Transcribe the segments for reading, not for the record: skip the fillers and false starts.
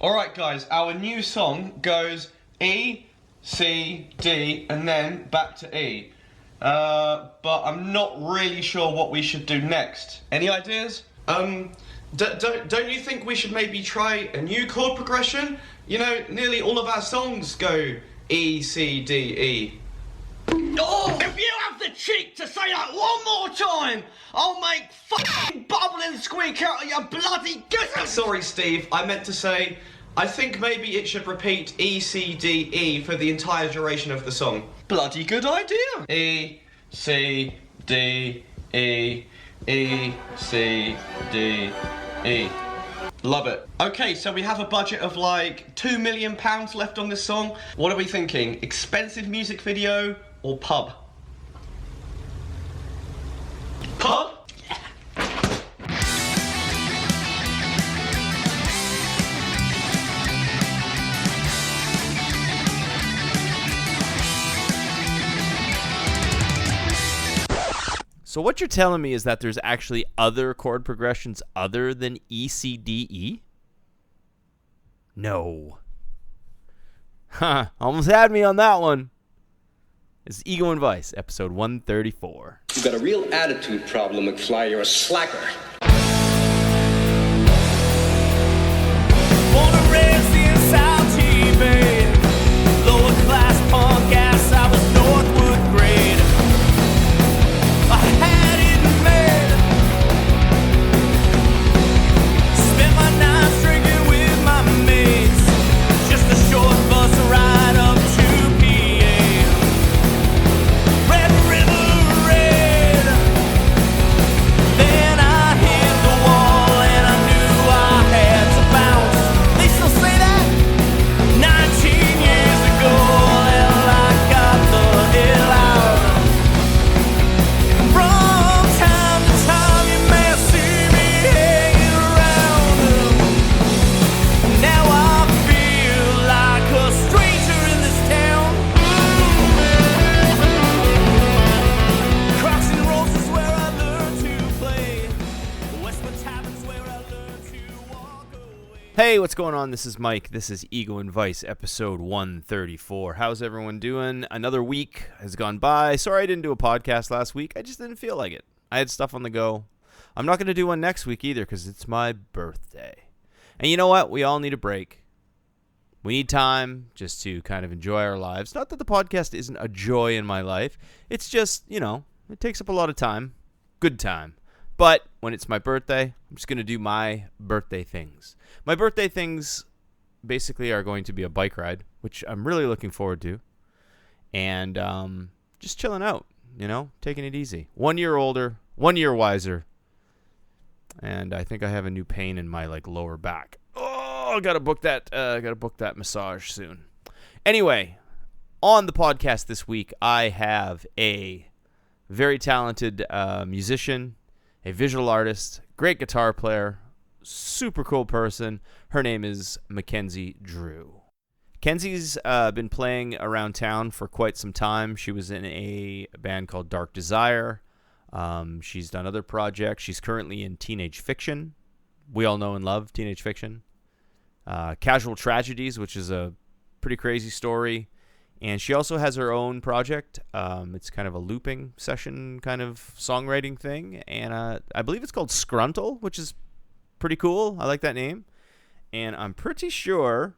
Alright guys, our new song goes E, C, D, and then back to E. But I'm not really sure what we should do next. Any ideas? Don't you think we should maybe try a new chord progression? You know, nearly all of our songs go E, C, D, E. Oh, if you have the cheek to say that one more time, I'll make fucking bubbling squeak out of your bloody gizzard! Sorry, Steve, I meant to say, I think maybe it should repeat E, C, D, E for the entire duration of the song. Bloody good idea! E, C, D, E, E, C, D, E. Love it. Okay, so we have a budget of like £2 million left on this song. What are we thinking? Expensive music video or pub? Pub? So what you're telling me is that there's actually other chord progressions other than E, C, D, E? No. Ha, almost had me on that one. It's Ego and Vice, episode 134. You've got a real attitude problem, McFly. You're a slacker. Born and raised in South T-Bay, lower class punk ass, I was Northwood grade. I had it made. Spent my nights drinking with my mates. Just a short bus ride up to PA. Red River Red. Then I hit the wall and I knew I had to bounce. They still say that 19 years ago. Well, I got the hell out. From time to time you may see me hanging around. Now I feel like a stranger in this town. Crocs and Rolls is where I learned to play. Westwood Tavern's where I learned to walk away. Hey, what's going on? This is Mike. This is Ego and Vice, episode 134. How's everyone doing? Another week has gone by. Sorry I didn't do a podcast last week. I just didn't feel like it. I had stuff on the go. I'm not going to do one next week either because it's my birthday. And you know what? We all need a break. We need time just to kind of enjoy our lives. Not that the podcast isn't a joy in my life. It's just, you know, it takes up a lot of time. Good time. But when it's my birthday, I'm just going to do my birthday things. My birthday things basically are going to be a bike ride, which I'm really looking forward to. And just chilling out, you know, taking it easy. 1 year older, 1 year wiser. And I think I have a new pain in my lower back. Oh, gotta book that massage soon. Anyway, on the podcast this week, I have a very talented musician, a visual artist, great guitar player, super cool person. Her name is MacKenzi Drew. Kenzi's been playing around town for quite some time. She was in a band called Dark Desire. She's done other projects. She's currently in Teenage Fiction. We all know and love Teenage Fiction. Casual Tragedies, which is a pretty crazy story. And she also has her own project. It's kind of a looping session kind of songwriting thing. And I believe it's called Scruntle, which is pretty cool. I like that name. And I'm pretty sure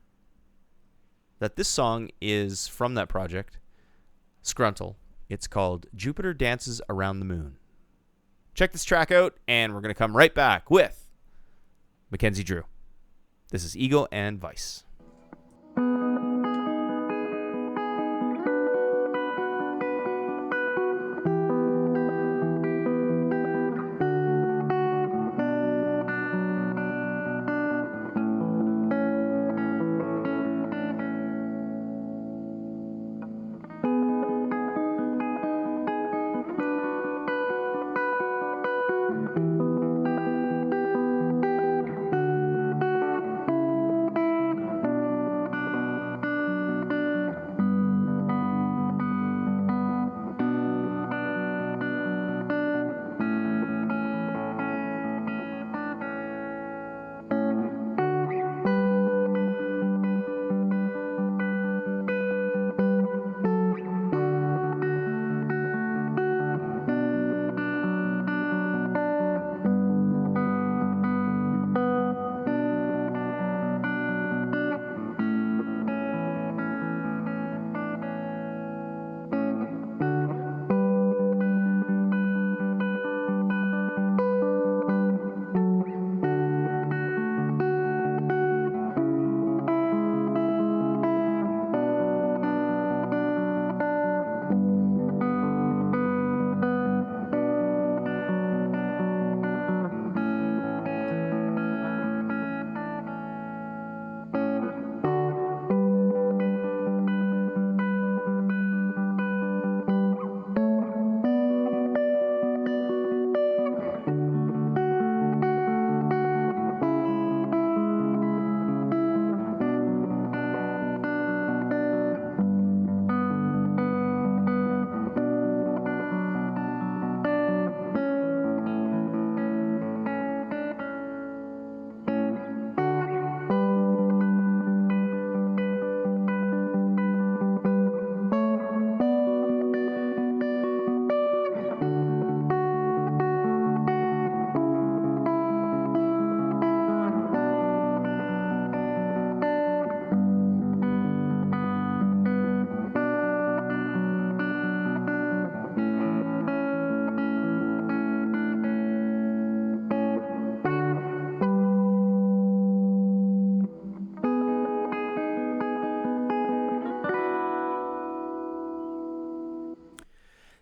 that this song is from that project, Scruntle. It's called Jupiter Dances Around the Moon. Check this track out, and we're going to come right back with MacKenzi Drew. This is Ego and Vice.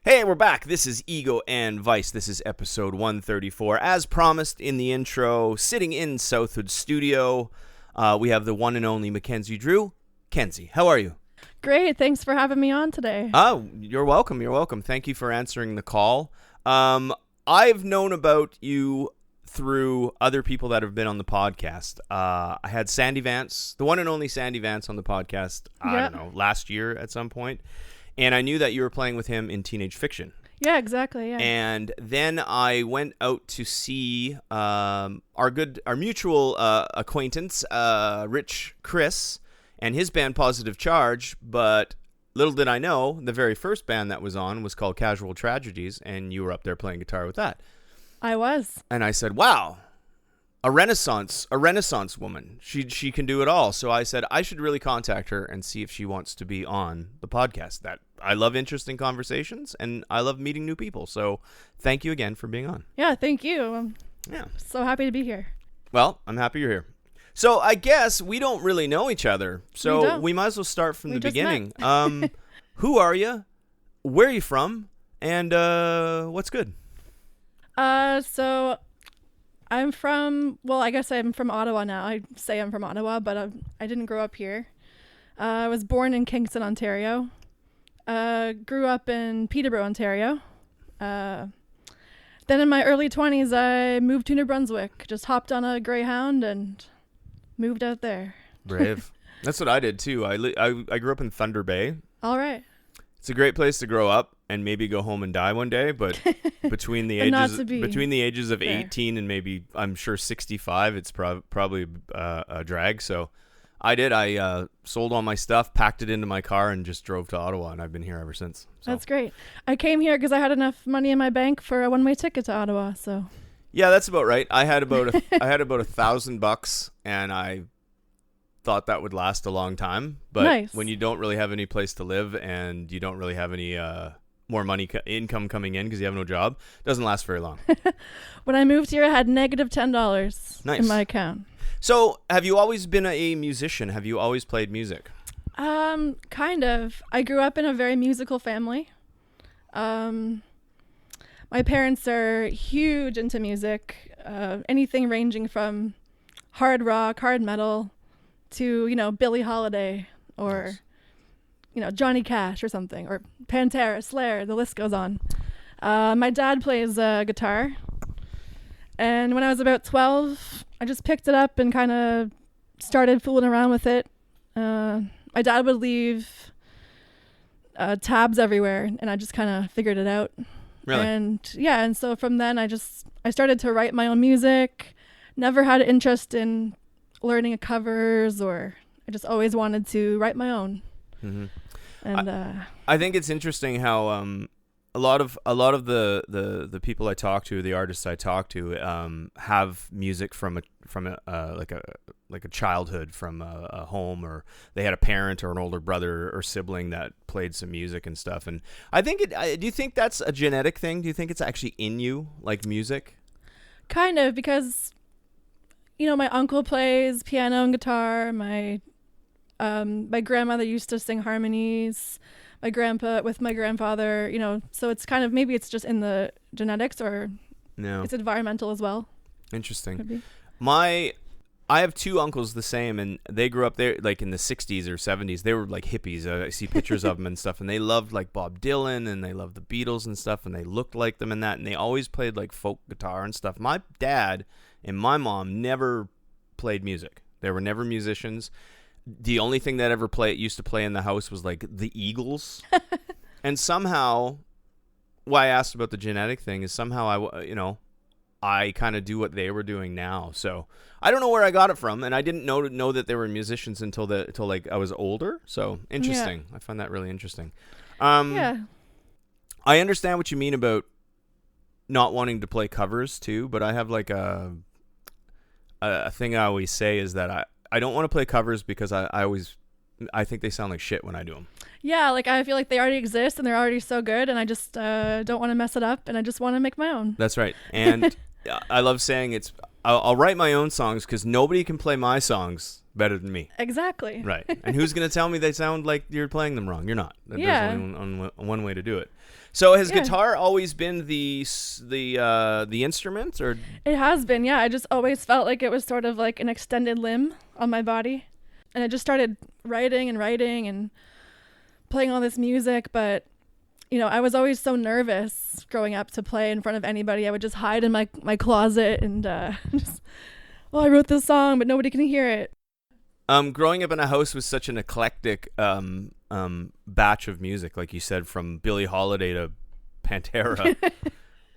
Hey, we're back. This is Ego and Vice. This is episode 134. As promised in the intro, sitting in Southwood Studio, we have the one and only MacKenzi Drew. Kenzi, how are you? Great. Thanks for having me on today. Oh, you're welcome. You're welcome. Thank you for answering the call. I've known about you through other people that have been on the podcast. I had Sandy Vance, the one and only Sandy Vance, on the podcast, I don't know, last year at some point. And I knew that you were playing with him in Teenage Fiction. Yeah, exactly. Yeah. And then I went out to see our mutual acquaintance, Rich Chris, and his band Positive Charge. But little did I know, the very first band that was on was called Casual Tragedies, and you were up there playing guitar with that. I was. And I said, wow, a Renaissance woman. She can do it all. So I said I should really contact her and see if she wants to be on the podcast. That I love interesting conversations and I love meeting new people. So thank you again for being on. Yeah, thank you. I'm so happy to be here. Well, I'm happy you're here. So I guess we don't really know each other. So we might as well start from the beginning. Who are you? Where are you from? And what's good? So I'm from, I guess I'm from Ottawa now. I say I'm from Ottawa, but I didn't grow up here. I was born in Kingston, Ontario. Grew up in Peterborough, Ontario. Then in my early 20s, I moved to New Brunswick. Just hopped on a Greyhound and moved out there. Brave. That's what I did too. I grew up in Thunder Bay. All right. It's a great place to grow up and maybe go home and die one day, but between the ages of 18 and maybe I'm sure 65, it's probably a drag. So I sold all my stuff, packed it into my car, and just drove to Ottawa, and I've been here ever since. So. That's great. I came here because I had enough money in my bank for a one-way ticket to Ottawa. So yeah, that's about right. I had about $1,000, and I thought that would last a long time, but when you don't really have any place to live and you don't really have any more income coming in because you have no job, it doesn't last very long. When I moved here, I had negative $10 in my account. So have you always been a musician? Have you always played music? Kind of. I grew up in a very musical family. My parents are huge into music, anything ranging from hard rock, hard metal, to, Billie Holiday or, Johnny Cash or something, or Pantera, Slayer, the list goes on. My dad plays guitar, and when I was about 12, I just picked it up and kind of started fooling around with it. My dad would leave tabs everywhere, and I just kind of figured it out. Really? And so from then I started to write my own music. Never had an interest in learning covers, or I just always wanted to write my own. Mm-hmm. And I think it's interesting how a lot of the people I talk to, the artists I talk to, have music from a childhood, from a home, or they had a parent or an older brother or sibling that played some music and stuff. And I think do you think that's a genetic thing? Do you think it's actually in you, like music? Kind of, because my uncle plays piano and guitar. My grandmother used to sing harmonies. My grandpa with my grandfather, so it's kind of, maybe it's just in the genetics, or it's environmental as well. Interesting. I have two uncles the same, and they grew up there like in the 60s or 70s. They were like hippies. I see pictures of them and stuff, and they loved like Bob Dylan, and they loved the Beatles and stuff, and they looked like them and that, and they always played like folk guitar and stuff. My dad and my mom never played music. They were never musicians. The only thing that ever used to play in the house was like the Eagles. And somehow, why I asked about the genetic thing is somehow I kind of do what they were doing now. So I don't know where I got it from, and I didn't know that they were musicians until like I was older. So interesting. Yeah. I find that really interesting. I understand what you mean about not wanting to play covers too, but I have like a thing I always say is that I don't want to play covers because I think they sound like shit when I do them. Yeah, like I feel like they already exist and they're already so good, and I just don't want to mess it up, and I just want to make my own. That's right. And I love saying I'll write my own songs because nobody can play my songs better than me. Exactly. Right. And who's going to tell me they sound like you're playing them wrong? You're not. Yeah. There's only one way to do it. So has Yeah. guitar always been the instrument, or? It has been, yeah. I just always felt like it was sort of like an extended limb on my body. And I just started writing and playing all this music, but I was always so nervous growing up to play in front of anybody. I would just hide in my closet and just, I wrote this song, but nobody can hear it. Growing up in a house with such an eclectic batch of music, like you said, from Billie Holiday to Pantera,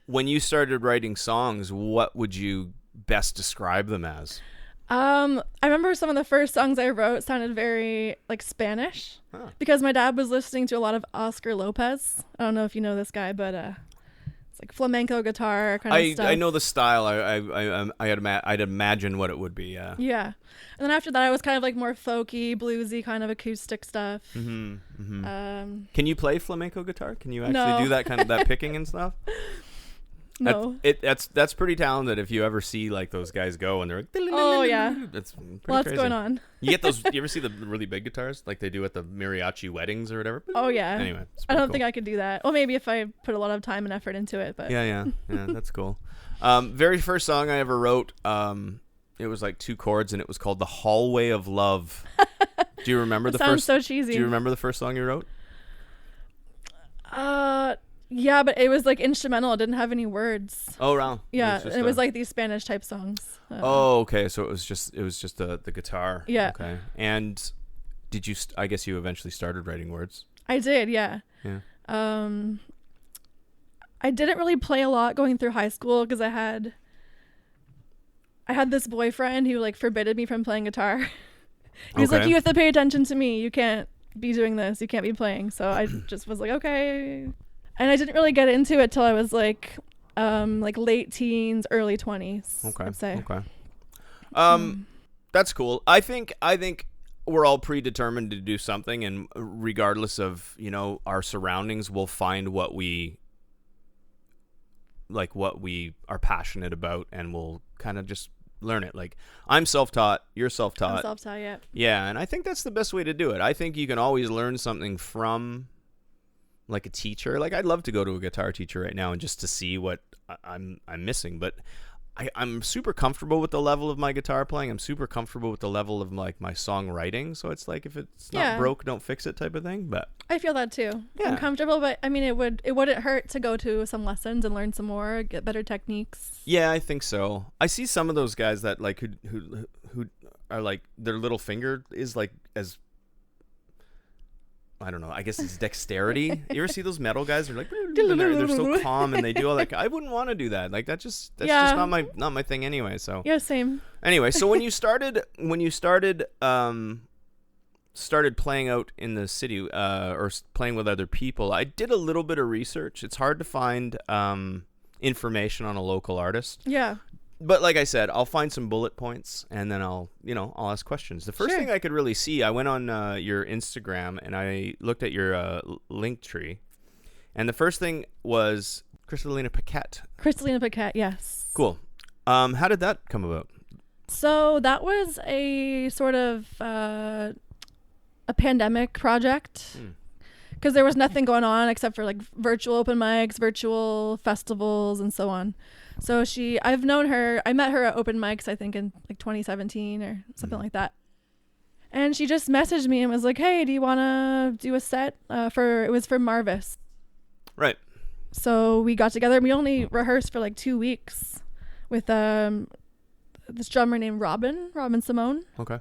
when you started writing songs, what would you best describe them as? I remember some of the first songs I wrote sounded very like Spanish because my dad was listening to a lot of Oscar Lopez. I don't know if you know this guy, but it's like flamenco guitar kind of stuff. I know the style. I'd imagine what it would be. Yeah. Yeah, and then after that, I was kind of like more folky, bluesy, kind of acoustic stuff. Can you play flamenco guitar? Can you actually No. do that kind of that picking and stuff? No. That's pretty talented if you ever see like those guys go and they're like, Oh, yeah. That's pretty Lots crazy. going on. You get those? You ever see the really big guitars like they do at the mariachi weddings or whatever? Oh yeah. Anyway, it's I pretty don't cool. think I could do that. Well, maybe if I put a lot of time and effort into it, but Yeah, that's cool. Very first song I ever wrote, it was like 2 chords and it was called "The Hallway of Love." Do you remember the sounds first? so cheesy. Do you remember the first song you wrote? Yeah, but it was like instrumental. It didn't have any words. Oh, wow. Yeah, just it was a- like these Spanish type songs. Oh, okay. So it was just the guitar. Yeah. Okay. And did you? I guess you eventually started writing words. I did, yeah. Yeah. I didn't really play a lot going through high school because I had this boyfriend who like forbidded me from playing guitar. He was like, Okay. "You have to pay attention to me. You can't be doing this. You can't be playing." So I just was like, "Okay." And I didn't really get into it till I was like late teens, early 20s. Okay. I'd say. Okay. That's cool. I think we're all predetermined to do something, and regardless of our surroundings, we'll find what we are passionate about, and we'll kind of just learn it. Like I'm self-taught, you're self-taught. I'm self-taught, yeah. Yeah, and I think that's the best way to do it. I think you can always learn something from like a teacher. Like I'd love to go to a guitar teacher right now and just to see what I'm missing, but I'm super comfortable with the level of my guitar playing. I'm super comfortable with the level of like my songwriting. So it's like if it's not Yeah. broke, don't fix it type of thing. But I feel that too. Yeah. I'm comfortable, but I mean, it wouldn't hurt to go to some lessons and learn some more, get better techniques. yeah, I think so. I see some of those guys that like who are like their little finger is like as I don't know. I guess it's dexterity. You ever see those metal guys? They're like they're so calm and they do all that. I wouldn't want to do that. Like that's just Yeah. not my thing anyway. So Yeah, same. anyway, so when you started playing out in the city or playing with other people, I did a little bit of research. It's hard to find information on a local artist. Yeah. But like I said, I'll find some bullet points and then I'll ask questions. The first Sure. thing I could really see, I went on your Instagram and I looked at your link tree, and the first thing was Kristalina Paquette. Kristalina Paquette, yes. Cool. How did that come about? So that was a sort of a pandemic project because there was nothing going on except for like virtual open mics, virtual festivals, and so on. So I met her at open mics, I think in like 2017 or something like that. And she just messaged me and was like, "Hey, do you want to do a set it was for Marvis." Right. So we got together. We only rehearsed for like 2 weeks with this drummer named Robin Simone. Okay.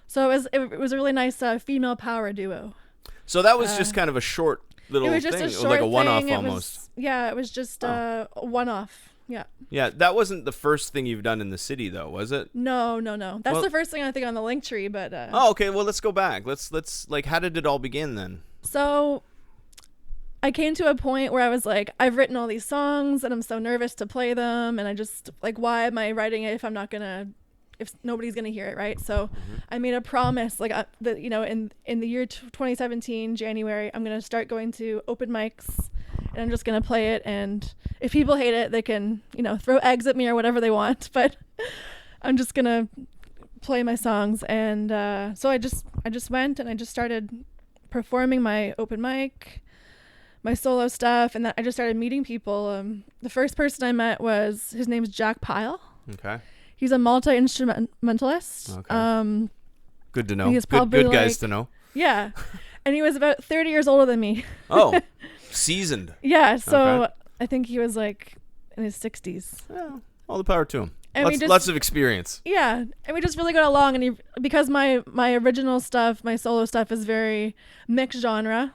So it was a really nice female power duo. So that was just kind of a short little It was just thing, a short like a one-off thing. almost. It was just a one-off. Yeah. Yeah, that wasn't the first thing you've done in the city, though, was it? No. That's Well- the first thing I think on the link tree, but Oh, okay. Well, let's go back. Let's like, how did it all begin then? So I came to a point where I was like, I've written all these songs and I'm so nervous to play them, and I just like, why am I writing it if nobody's gonna hear it, right? So I made a promise, like that in the year 2017 January, I'm gonna start going to open mics and I'm just gonna play it, and if people hate it, they can throw eggs at me or whatever they want, but I'm just gonna play my songs. And so I just went and I just started performing my open mic, my solo stuff, and then I just started meeting people. The first person I met was, his name's Jack Pyle. Okay. He's a multi-instrumentalist. Okay. Good to know. He's probably good guys like- to know. Yeah. And he was about 30 years older than me. Oh, seasoned. Yeah, so Okay. I think he was like in his 60s. Yeah, all the power to him. And we Lots of experience. Yeah, and we just really got along. And because my original stuff, my solo stuff is very mixed genre,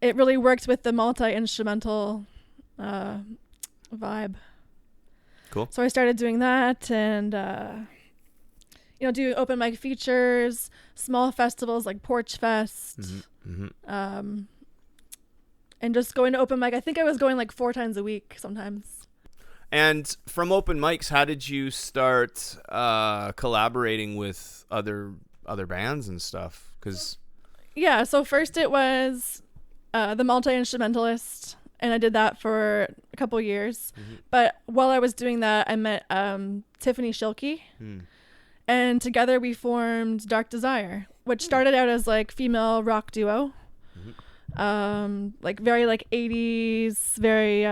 it really worked with the multi-instrumental vibe. Cool. So I started doing that and, do open mic features, small festivals like Porch Fest, and just going to open mic. I think I was going like 4 times a week sometimes. And from open mics, how did you start collaborating with other bands and stuff? Because Yeah, so first it was the multi-instrumentalist, and I did that for a couple years. But while I was doing that, I met Tiffany Schilke, and together we formed Dark Desire, which started out as like female rock duo, like very like 80s, very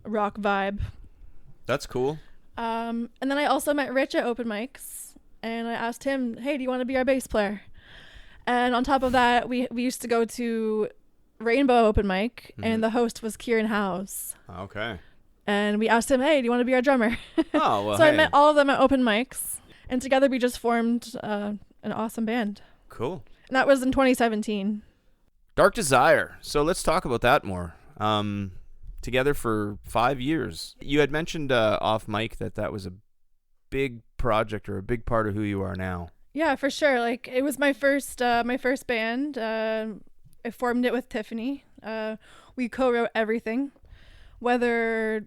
rock vibe. that's cool. And then I also met Rich at open mics, and I asked him, hey, do you want to be our bass player? And on top of that, we used to go to Rainbow open mic, and the host was Kieran Howes. Okay. And we asked him, hey, do you want to be our drummer? Oh, well, So hey. I met all of them at open mics, and together we just formed an awesome band. Cool. And that was in 2017. Dark Desire. So let's talk about that more. Together for 5 years. You had mentioned off mic that was a big project or a big part of who you are now. Yeah, for sure. Like, it was my first band. I formed it with Tiffany. We co-wrote everything, whether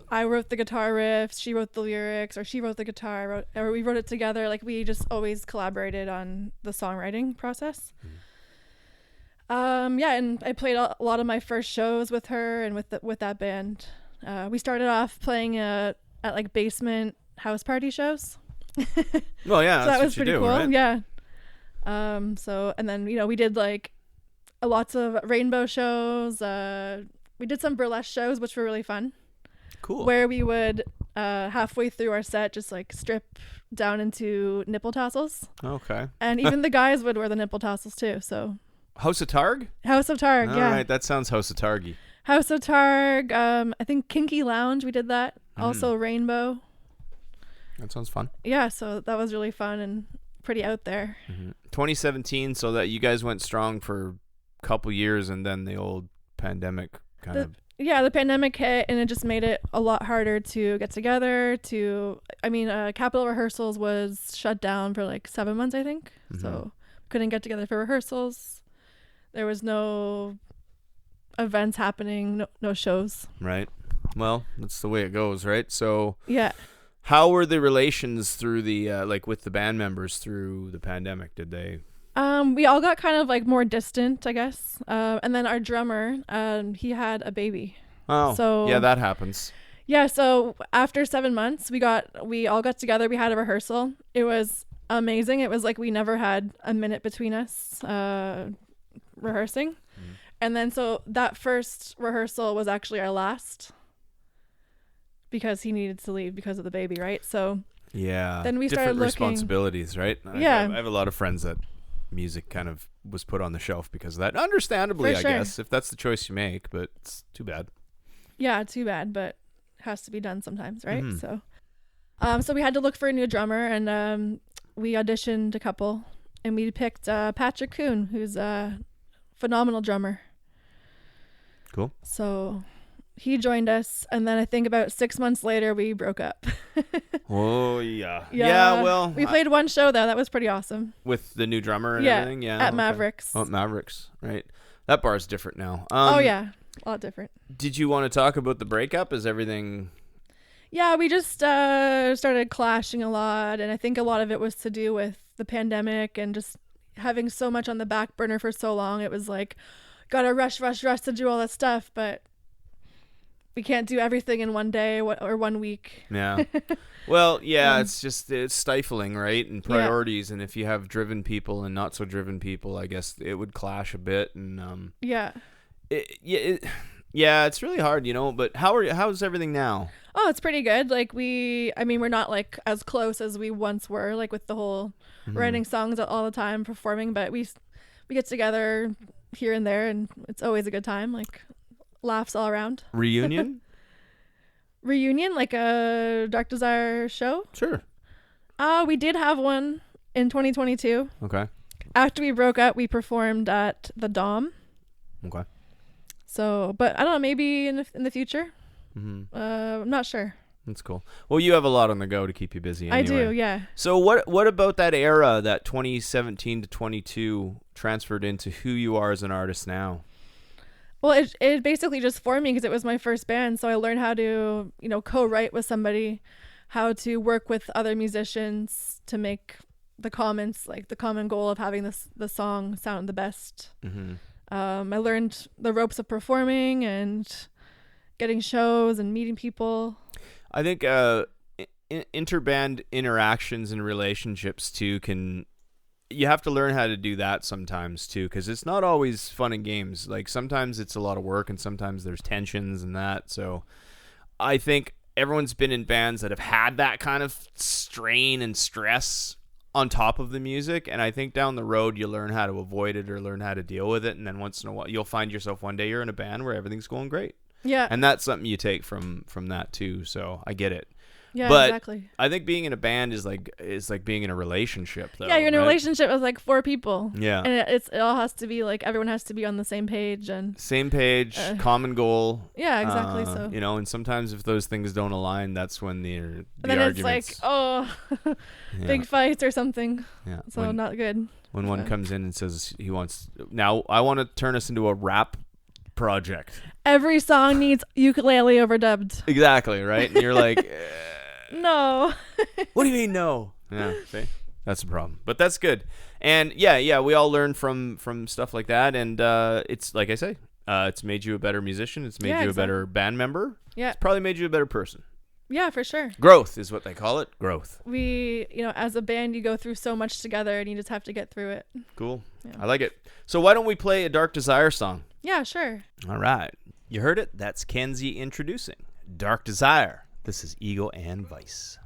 I wrote the guitar riffs, she wrote the lyrics, or she wrote the guitar, or we wrote it together. Like, we just always collaborated on the songwriting process. Yeah, and I played a lot of my first shows with her and with that band. We started off playing at like basement house party shows. Well, yeah, So that's that was what you pretty do, cool. right? Yeah. So, and then, we did like lots of rainbow shows. We did some burlesque shows, which were really fun, Cool. where we would halfway through our set just like strip down into nipple tassels, Okay. and even the guys would wear the nipple tassels too. So House of Targ? House of Targ, All yeah. right, that sounds House of Targy. House of Targ. I think Kinky Lounge, we did that. Also Rainbow. That sounds fun. Yeah, so that was really fun and pretty out there. 2017, so that you guys went strong for a couple years, and then the old pandemic kind of. Yeah, the pandemic hit, and it just made it a lot harder to get together. Capital Rehearsals was shut down for like 7 months, I think. So couldn't get together for rehearsals. There was no events happening, no shows. Right. Well, that's the way it goes, right? So, Yeah. how were the relations through the with the band members through the pandemic? Did they? We all got kind of like more distant, I guess. And then our drummer, he had a baby. Oh, So- yeah, that happens. Yeah, so after 7 months, we all got together. We had a rehearsal. It was amazing. It was like we never had a minute between us rehearsing. And then so that first rehearsal was actually our last, because he needed to leave because of the baby, right? So Yeah. Then we different started looking- responsibilities, right? Yeah. I have a lot of friends that music kind of was put on the shelf because of that. Understandably, For I sure. guess, if that's the choice you make, but it's too bad. yeah, too bad, but has to be done sometimes, right? So so we had to look for a new drummer, and we auditioned a couple, and we picked Patrick Kuhn, who's a phenomenal drummer. Cool. So he joined us, and then I think about 6 months later we broke up. Oh, yeah. Yeah, well, we played one show though. That was pretty awesome. with the new drummer and Yeah, everything, yeah. at okay. Mavericks. Oh, Mavericks, right. That bar's different now. Oh yeah, a lot different. Did you want to talk about the breakup? Is everything... Yeah, we just started clashing a lot, and I think a lot of it was to do with the pandemic and just having so much on the back burner for so long. It was like, gotta rush to do all that stuff, but we can't do everything in one day or 1 week. Yeah. Well, yeah, it's stifling, right? And priorities. And if you have driven people and not so driven people, I guess it would clash a bit. And Yeah. It's really hard, but how's everything now? Oh, it's pretty good. Like we're not like as close as we once were, like with the whole writing songs all the time, performing, but we get together here and there, and it's always a good time, like laughs all around. Reunion? Reunion, like a Dark Desire show? Sure. We did have one in 2022. Okay. After we broke up, we performed at the Dom. Okay. So, but I don't know, maybe in the future. I'm not sure. That's cool. Well, you have a lot on the go to keep you busy anyway. I do, yeah. So what about that era, that 2017 to 22, transferred into who you are as an artist now? Well, it basically just formed me because it was my first band. So I learned how to, co-write with somebody, how to work with other musicians to make the common goal of having the song sound the best. I learned the ropes of performing and getting shows and meeting people. I think interband interactions and relationships too you have to learn how to do that sometimes too, because it's not always fun and games. Like sometimes it's a lot of work and sometimes there's tensions and that. So I think everyone's been in bands that have had that kind of strain and stress on top of the music, and I think down the road you learn how to avoid it or learn how to deal with it, and then once in a while you'll find yourself one day you're in a band where everything's going great. Yeah. And that's something you take from that too, so I get it. Yeah, but exactly. I think being in a band is like being in a relationship though. Yeah, you're in a right? relationship with like 4 people. Yeah. And it all has to be like everyone has to be on the same page common goal. Yeah, exactly. And sometimes if those things don't align, that's when the then arguments. It's like, big fights or something. Yeah. So not good. When one comes in and says I want to turn us into a rap project. Every song needs ukulele overdubbed. Exactly, right? And you're like, no. What do you mean no? Yeah, see? That's the problem. But that's good. And we all learn from stuff like that, and it's like I say, it's made you a better musician, it's made you a better band member. Yeah. It's probably made you a better person. Yeah, for sure. Growth is what they call it. Growth. We, as a band, you go through so much together and you just have to get through it. Cool. Yeah. I like it. So why don't we play a Dark Desire song? Yeah, sure. All right. You heard it. That's Kenzi introducing Dark Desire. This is Ego and Vice.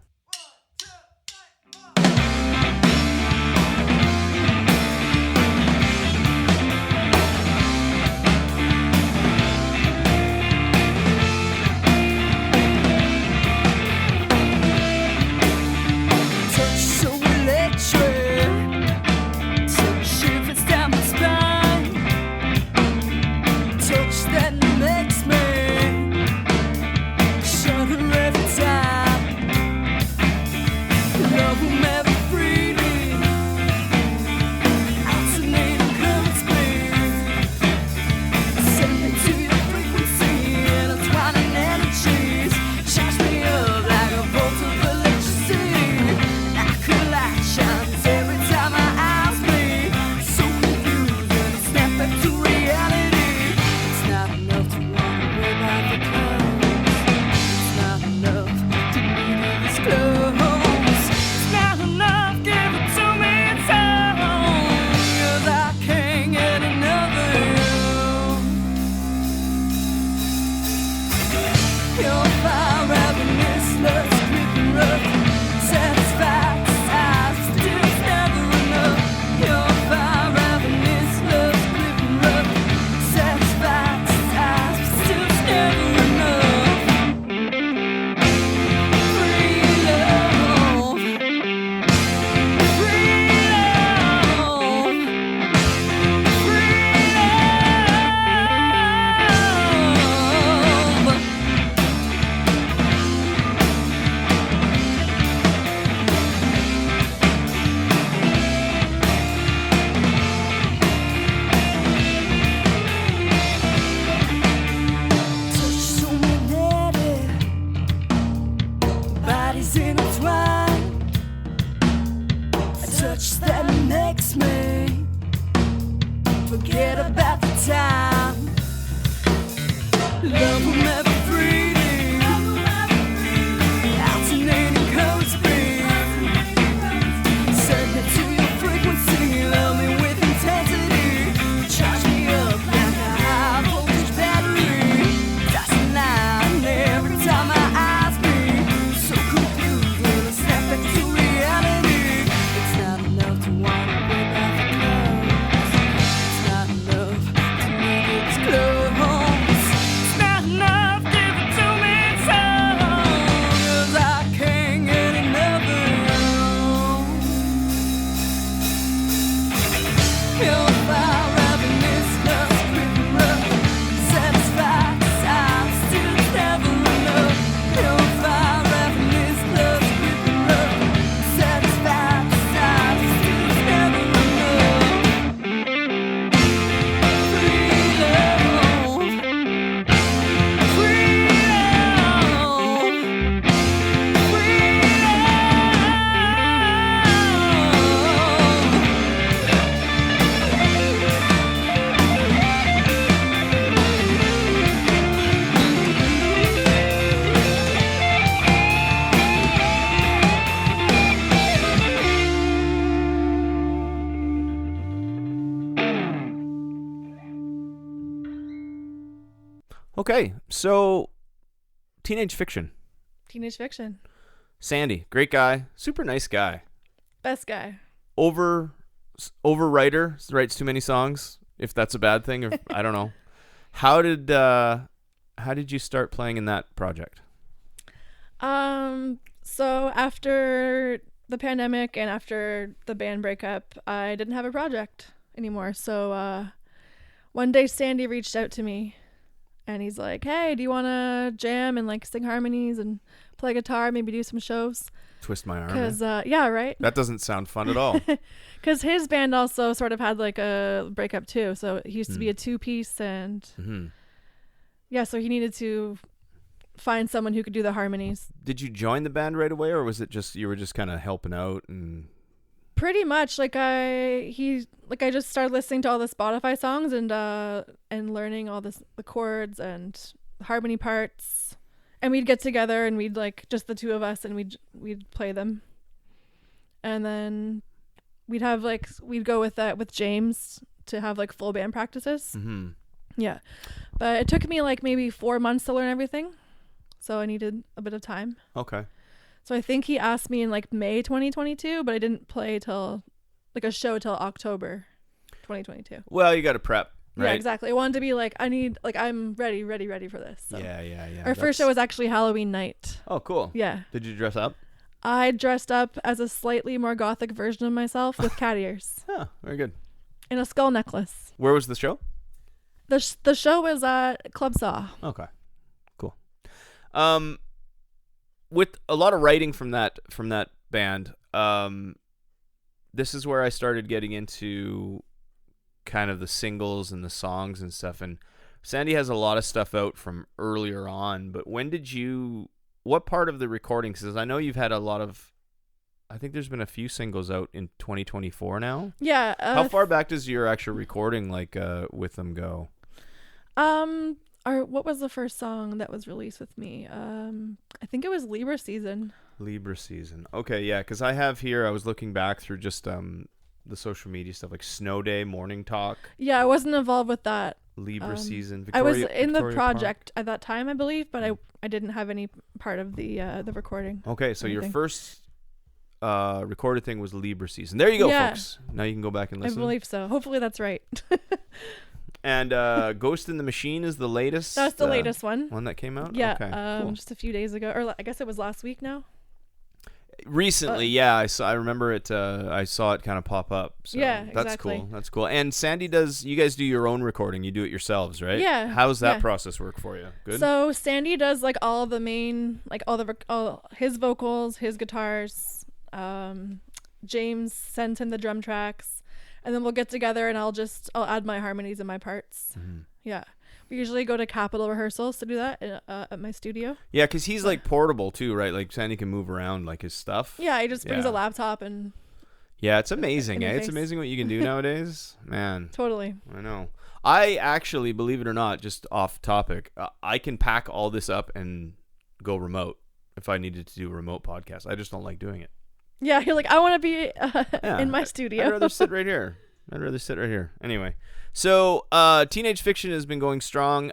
Love will never free me. Alternating color speed. Set me to your frequency. Love me with intensity. Charge me up like a high voltage battery. Dancing line every time my eyes meet. So confused when I step back to reality. It's not enough to wind up without the clothes. It's not enough to make it close. It's not enough to give it to me so. 'Cause I can't get enough of you. Your fire, ravenous lust, creeping rough. Satisfied, 'cause I'm still never enough. Your fire, ravenous lust, creeping rough. Satisfied, 'cause I'm still never enough. Free love, free love, free love. Okay, so teenage fiction. Teenage fiction. Sandy, great guy, super nice guy. Best guy. Overwriter, writes too many songs. If that's a bad thing, or I don't know. How did you start playing in that project? So after the pandemic and after the band breakup, I didn't have a project anymore. So one day Sandy reached out to me and he's like, "Hey, do you want to jam and like sing harmonies and play guitar, maybe do some shows?" Twist my arm. Cuz yeah, right? That doesn't sound fun at all. Cuz his band also sort of had like a breakup too. So he used to be a two-piece and yeah, so he needed to find someone who could do the harmonies. Did you join the band right away, or was it just you were just kind of helping out and? Pretty much, like I just started listening to all the Spotify songs and learning all the chords and harmony parts, and we'd get together and we'd like just the two of us and we'd play them, and then we'd go with James to have like full band practices. Mm-hmm. Yeah, but it took me like maybe 4 months to learn everything, so I needed a bit of time. Okay. So I think he asked me in like May 2022, but I didn't play till like a show till October 2022. Well, you got to prep, right? Yeah, exactly. I wanted to be like, I'm ready for this. So. Yeah. Our first show was actually Halloween night. Oh, cool. Yeah. Did you dress up? I dressed up as a slightly more gothic version of myself with cat ears Oh, very good. and a skull necklace. Where was the show? The show was at Club Saw. Okay, cool. With a lot of writing from that band, this is where I started getting into kind of the singles and the songs and stuff. And Sandy has a lot of stuff out from earlier on. But what part of the recording? Because I know you've had a lot of. I think there's been a few singles out in 2024 now. Yeah. How far back does your actual recording with them go? What was the first song that was released with me? I think it was Libra Season. Libra Season. Okay, yeah, because I have here, I was looking back through just the social media stuff like Snow Day, Morning Talk. Yeah, I wasn't involved with that. Libra Season. I was in the Victoria project at that time, I believe, but I didn't have any part of the recording. Okay, so your first recorded thing was Libra Season. There you go, folks. Now you can go back and listen. I believe so. Hopefully that's right. And Ghost in the Machine is the latest. That's the latest one. One that came out? Yeah, okay, cool. just a few days ago, or I guess it was last week now. Recently, yeah, I remember it. I saw it kind of pop up. So yeah, that's exactly. cool. That's cool. And Sandy you guys do your own recording. You do it yourselves, right? Yeah. How's that process work for you? Good. So Sandy does like all the main, like all his vocals, his guitars. James sends him the drum tracks, and then we'll get together and I'll add my harmonies and my parts. Mm-hmm. Yeah. We usually go to Capitol rehearsals to do that at my studio. Yeah, because he's like portable too, right? Like Sandy can move around like his stuff. Yeah, he just brings a laptop and Yeah, it's amazing. your It's face. amazing what you can do nowadays, man. Totally. I know. I actually, believe it or not, just off topic, I can pack all this up and go remote if I needed to do a remote podcast. I just don't like doing it. Yeah, you're like, I want to be Yeah, in my studio. I'd rather sit right here. Anyway, so teenage fiction has been going strong.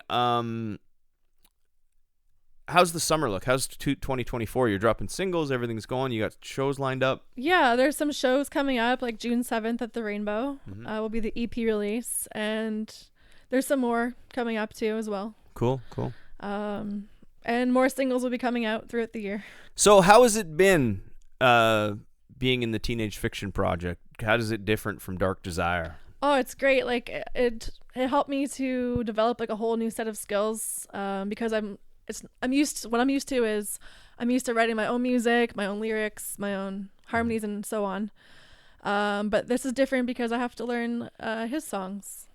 How's the summer look? How's 2024? You're dropping singles. Everything's going. You got shows lined up. Yeah, there's some shows coming up, like June 7th at the Rainbow. Mm-hmm. Will be the EP release, and there's some more coming up too as well. Cool. And more singles will be coming out throughout the year. So how has it been being in the teenage fiction project? How does it different from Dark Desire? Oh, it's great. Like it helped me to develop like a whole new set of skills because I'm used to writing my own music, my own lyrics, my own harmonies, and so on. But this is different because I have to learn his songs,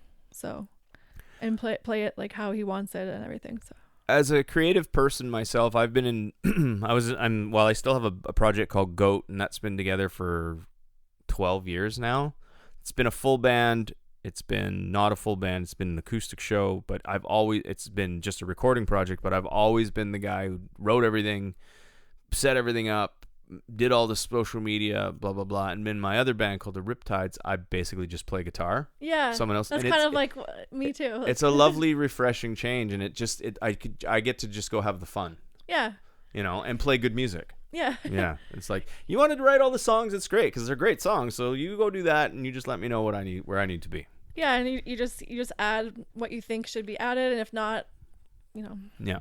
and play it like how he wants it and everything. So As a creative person myself, I've been in. I still have a project called Goat, and that's been together for 12 years now. It's been a full band. It's been not a full band. It's been an acoustic show, but it's been just a recording project, but I've always been the guy who wrote everything, set everything up, did all the social media, blah, blah, blah. And in my other band called the Riptides, I basically just play guitar. yeah, Someone else. That's and kind of like me too. It's a lovely, refreshing change, and I get to just go have the fun, yeah, and play good music. yeah. Yeah, it's like, you wanted to write all the songs, it's great because they're great songs. So you go do that, and you just let me know where I need to be. Yeah, and you just add what you think should be added, and if not, Yeah.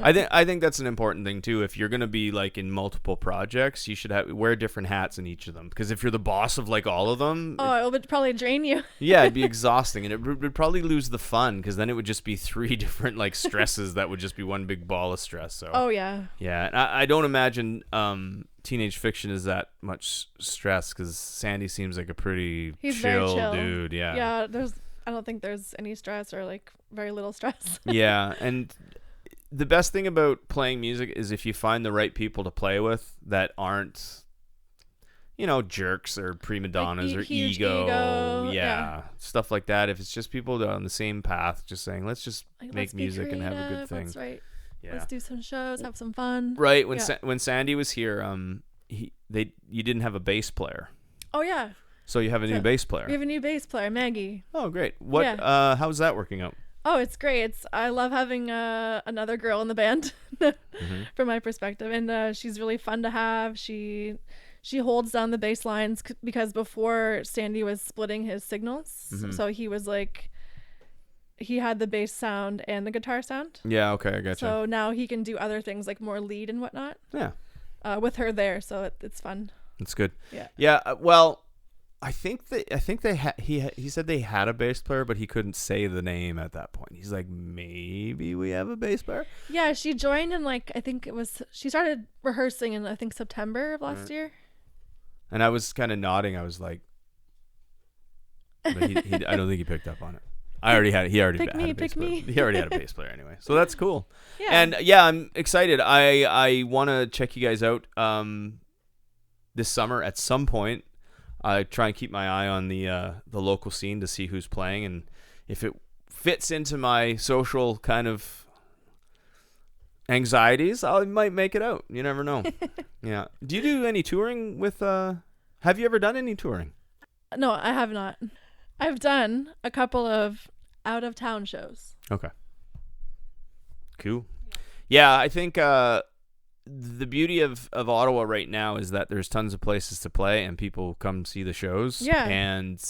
I think that's an important thing too. If you're gonna be like in multiple projects, you should wear different hats in each of them. Because if you're the boss of like all of them, it would probably drain you. yeah, it'd be exhausting, and it would probably lose the fun. Because then it would just be 3 different like stresses that would just be one big ball of stress. So Oh yeah. yeah, and I don't imagine teenage fiction is that much stress. Because Sandy seems like a pretty He's very chill dude. Yeah. Yeah, I don't think there's any stress or like very little stress. Yeah, and the best thing about playing music is if you find the right people to play with that aren't, jerks or prima donnas or huge ego. ego. Yeah. Stuff like that. If it's just people that are on the same path, just saying, let's just Like, make let's be music and have a good creative, thing. Let's write. Yeah. Let's do some shows, have some fun. Right. When Yeah. when Sandy was here, you didn't have a bass player, Oh yeah, so you have a new bass player. we have a new bass player, Maggie. Oh, great. What? Yeah. How's that working out? Oh, it's great. I love having another girl in the band, from my perspective, and she's really fun to have. She holds down the bass lines because before Sandy was splitting his signals, so he was like, he had the bass sound and the guitar sound. Yeah. Okay. I gotcha. So now he can do other things like more lead and whatnot. Yeah. With her there, so it's fun. That's good. Yeah. Yeah. Well, I think he said they had a bass player, but he couldn't say the name at that point. He's like, maybe we have a bass player. Yeah, she joined in she started rehearsing in I think September of last year. And I was kind of nodding. I was like, but I don't think he picked up on it. He already had a bass player. He already had a bass player anyway. So that's cool. Yeah. And yeah, I'm excited. I want to check you guys out this summer at some point. I try and keep my eye on the local scene to see who's playing, and if it fits into my social kind of anxieties, I might make it out. You never know. Yeah. Do you do any touring with? Have you ever done any touring? No, I have not. I've done a couple of out of town shows. Okay. Cool. Yeah, I think the beauty of Ottawa right now is that there's tons of places to play and people come see the shows. Yeah. And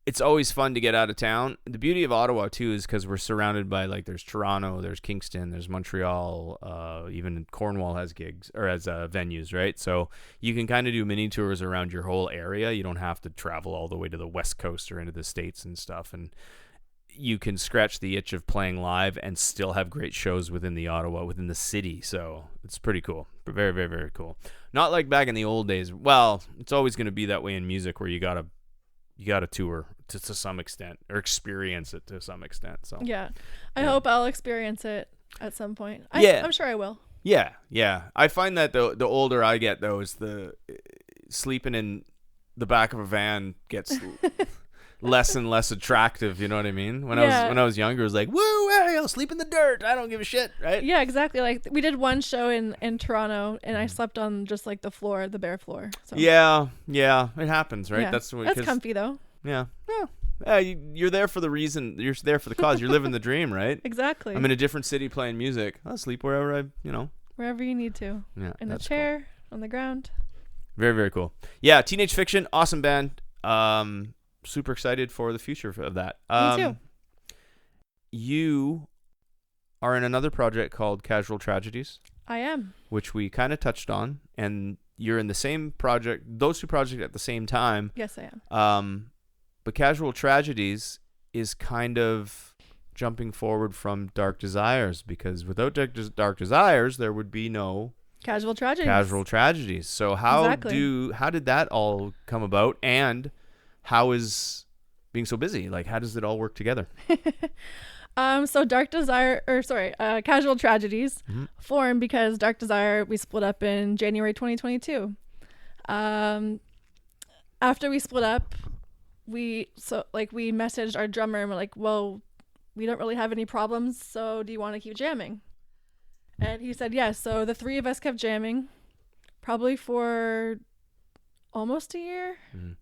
it's always fun to get out of town. The beauty of Ottawa too is because we're surrounded by there's Toronto, there's Kingston, there's Montreal, even Cornwall has gigs or has venues, right? So you can kind of do mini tours around your whole area. You don't have to travel all the way to the West Coast or into the States and stuff. And you can scratch the itch of playing live and still have great shows within the city. So it's pretty cool. Very, very, very cool. Not like back in the old days. Well, it's always going to be that way in music where you gotta tour to some extent or experience it to some extent. So Yeah. I hope I'll experience it at some point. I'm sure I will. Yeah. I find that the older I get though, is the sleeping in the back of a van gets less and less attractive. You know what I mean? When Yeah. I was younger, it was like, woo, hey, I'll sleep in the dirt. I don't give a shit, right? Yeah, exactly. Like we did one show in Toronto, and I slept on just like the floor, the bare floor. So Yeah, it happens, right? yeah. That's That's comfy though. Yeah. You're there for the reason. You're there for the cause. You're living the dream, right? Exactly. I'm in a different city playing music. I'll sleep wherever Wherever you need to. Yeah, In a that's chair, on the ground. Very, very cool. Yeah, Teenage Fiction, awesome band. Super excited for the future of that. Me too. You are in another project called Casual Tragedies, I am. which we kind of touched on, and you're in the same project, those two projects at the same time. Yes, I am. But Casual Tragedies is kind of jumping forward from Dark Desires, because without Dark Desires, there would be no Casual Tragedies. Casual Tragedies. So how Exactly. how did that all come about, and how is being so busy? Like, how does it all work together? So Casual Tragedies formed because Dark Desire, we split up in January 2022. After we split up, we messaged our drummer and we're like, well, we don't really have any problems, so do you want to keep jamming? And he said yes. So the three of us kept jamming probably for almost a year. Mhm.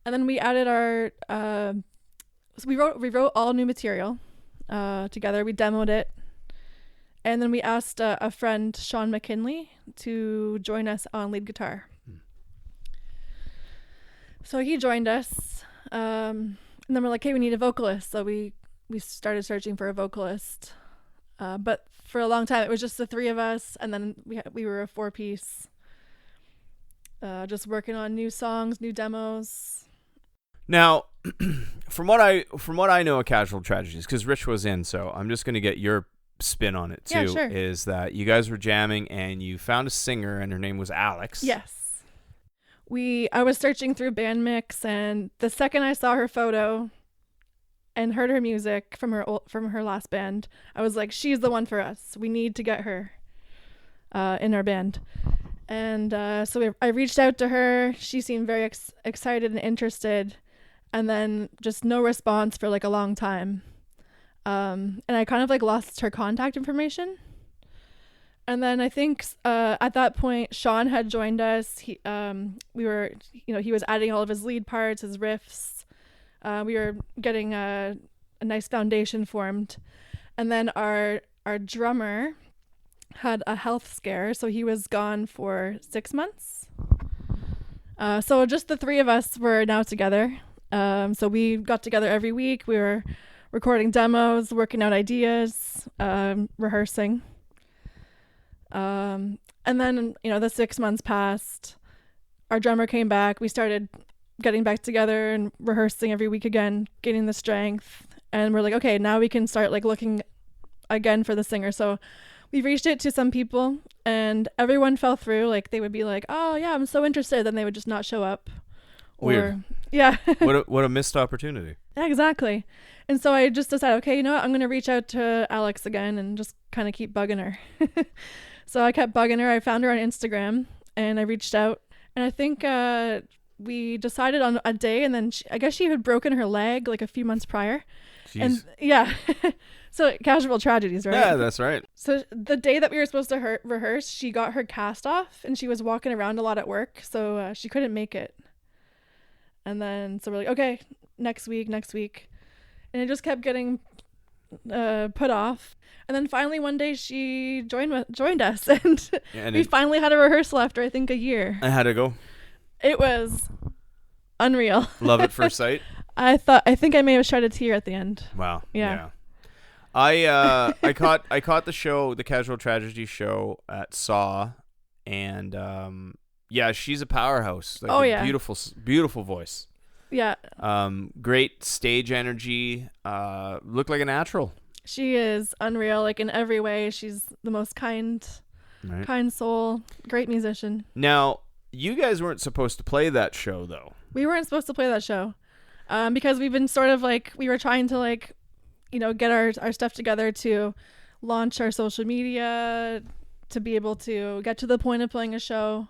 And then we added our so we wrote all new material together. We demoed it. And then we asked a friend, Sean McKinley, to join us on lead guitar. So he joined us. And then we're like, hey, we need a vocalist. So we started searching for a vocalist. But for a long time, it was just the three of us. And then we were a 4-piece, just working on new songs, new demos. Now, from what I know of Casual Tragedies, because Rich was in, so I'm just going to get your spin on it too. Yeah, sure. Is that you guys were jamming and you found a singer and her name was Alex? Yes. I was searching through Bandmix, and the second I saw her photo and heard her music from her last band, I was like, she's the one for us. We need to get her in our band. And so I reached out to her. She seemed very excited and interested, and then just no response for like a long time. And I kind of like lost her contact information. And then I think at that point, Sean had joined us. He was adding all of his lead parts, his riffs. We were getting a nice foundation formed. And then our drummer had a health scare, so he was gone for 6 months. So just the three of us were now together. So we got together every week. We were recording demos, working out ideas, rehearsing. And then, the 6 months passed. Our drummer came back. We started getting back together and rehearsing every week again, gaining the strength. And we're like, okay, now we can start like looking again for the singer. So we reached out to some people and everyone fell through. Like they would be like, oh yeah, I'm so interested. Then they would just not show up. Weird. Yeah. what a missed opportunity. Yeah, exactly. And so I just decided, okay, you know what? I'm going to reach out to Alex again and just kind of keep bugging her. So I kept bugging her. I found her on Instagram and I reached out. And I think we decided on a day, and then I guess she had broken her leg like a few months prior. Jeez. And yeah. So Casual Tragedies, right? Yeah, that's right. So the day that we were supposed to rehearse, she got her cast off and she was walking around a lot at work. So she couldn't make it. And then, so we're like, okay, next week. And it just kept getting put off. And then finally one day she joined us, and, we finally had a rehearsal after I think a year. I had to go. It was unreal. Love at first sight. I think I may have shed a tear at the end. Wow. Yeah. I caught the show, the Casual Tragedy show at Saw, and yeah, she's a powerhouse. Like, oh a yeah, beautiful voice. Yeah. Great stage energy. Looked like a natural. She is unreal, like in every way. She's the most kind soul. Great musician. Now, you guys weren't supposed to play that show though. We weren't supposed to play that show, because we've been sort of like, we were trying to like, get our stuff together to launch our social media, to be able to get to the point of playing a show.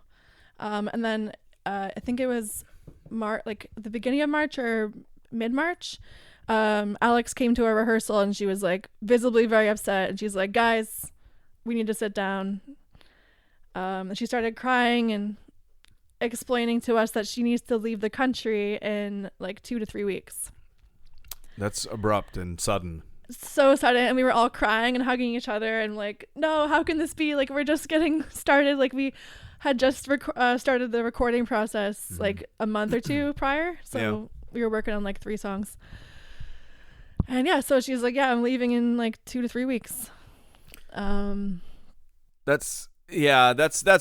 And then I think it was like the beginning of March or mid-March, Alex came to a rehearsal and she was like visibly very upset, and she's like, guys, we need to sit down. And she started crying and explaining to us that she needs to leave the country in like 2 to 3 weeks. That's abrupt and sudden. So sudden, and we were all crying and hugging each other and like, no, how can this be? Like, we're just getting started. Like, we had just started the recording process like a month or two prior, so we were working on like 3 songs. And yeah, so she's like, yeah, I'm leaving in like 2 to 3 weeks. That's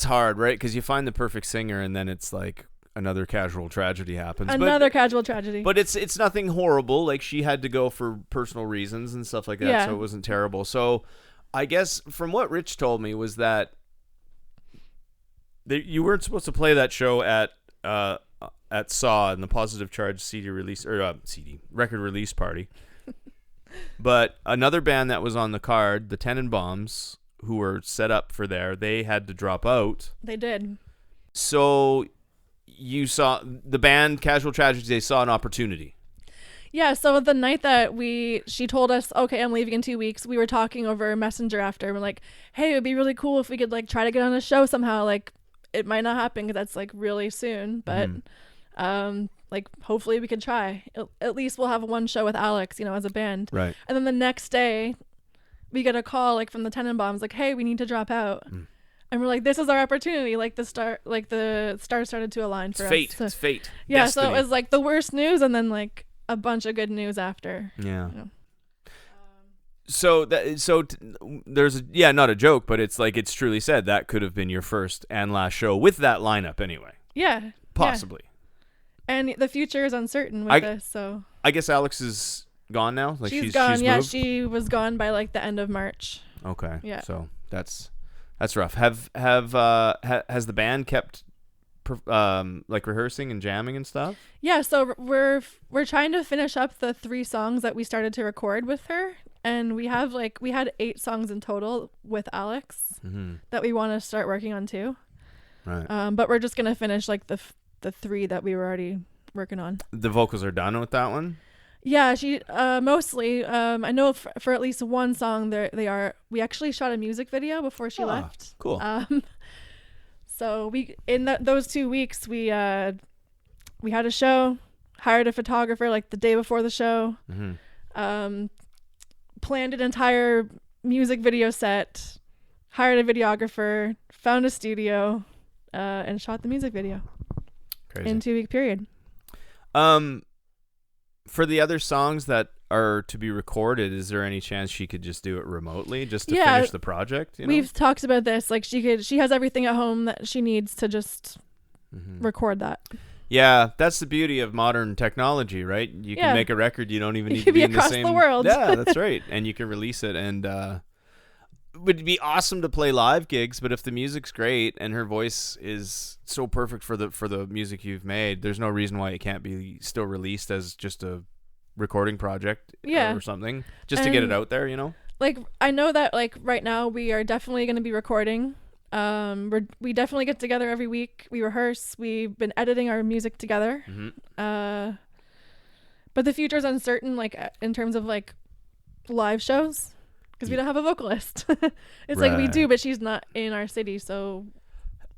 hard, right? Because you find the perfect singer and then it's like another casual tragedy happens. Casual tragedy. But it's nothing horrible. Like, she had to go for personal reasons and stuff like that, Yeah. so it wasn't terrible. So I guess from what Rich told me was that you weren't supposed to play that show at SAW in the Positive Charge CD release record release party. But another band that was on the card, the Tenenbaums, who were set up for there, they had to drop out. They did. So you saw the band Casual Tragedies, they saw an opportunity. Yeah, so the night that she told us, okay, I'm leaving in 2 weeks, we were talking over Messenger after. We're like, hey, it would be really cool if we could like try to get on a show somehow. Like, it might not happen because that's like really soon, but like hopefully we could try. At least we'll have one show with Alex, as a band. Right. And then the next day we get a call like from the Tenenbaums, like, hey, we need to drop out. And we're like, this is our opportunity. Like the stars started to align for us. Fate. It's fate. Yeah. Destiny. So it was like the worst news and then like a bunch of good news after. Yeah. You know. There's not a joke, but it's like, it's truly said that could have been your first and last show with that lineup anyway. Yeah. Possibly. Yeah. And the future is uncertain with this, so. I guess Alex is gone now. Like, she's gone. She's yeah, moved? she was gone by like the end of March. Okay. Yeah. So that's rough. Has the band kept like rehearsing and jamming and stuff? Yeah. So we're trying to finish up the 3 songs that we started to record with her, and we had 8 songs in total with Alex that we want to start working on too. Right. But we're just gonna finish like the 3 that we were already working on. The vocals are done with that one? Yeah, she mostly. I know for at least one song they are. We actually shot a music video before she left. Cool. So we those 2 weeks we had a show, hired a photographer like the day before the show, planned an entire music video set, hired a videographer, found a studio, and shot the music video. Crazy. In 2-week period. For the other songs that are to be recorded, is there any chance she could just do it remotely just to finish the project? We've talked about this. Like, she has everything at home that she needs to just record that. Yeah, that's the beauty of modern technology, right? You can make a record, you don't even need to be in the across same the world. Yeah, that's right. And you can release it, and it would be awesome to play live gigs, but if the music's great and her voice is so perfect for the music you've made, there's no reason why it can't be still released as just a recording project or something, just to get it out there, Like, I know that like right now we are definitely going to be recording. We definitely get together every week. We rehearse. We've been editing our music together. But the future's uncertain, like in terms of like live shows, because we don't have a vocalist. It's like we do, but she's not in our city, so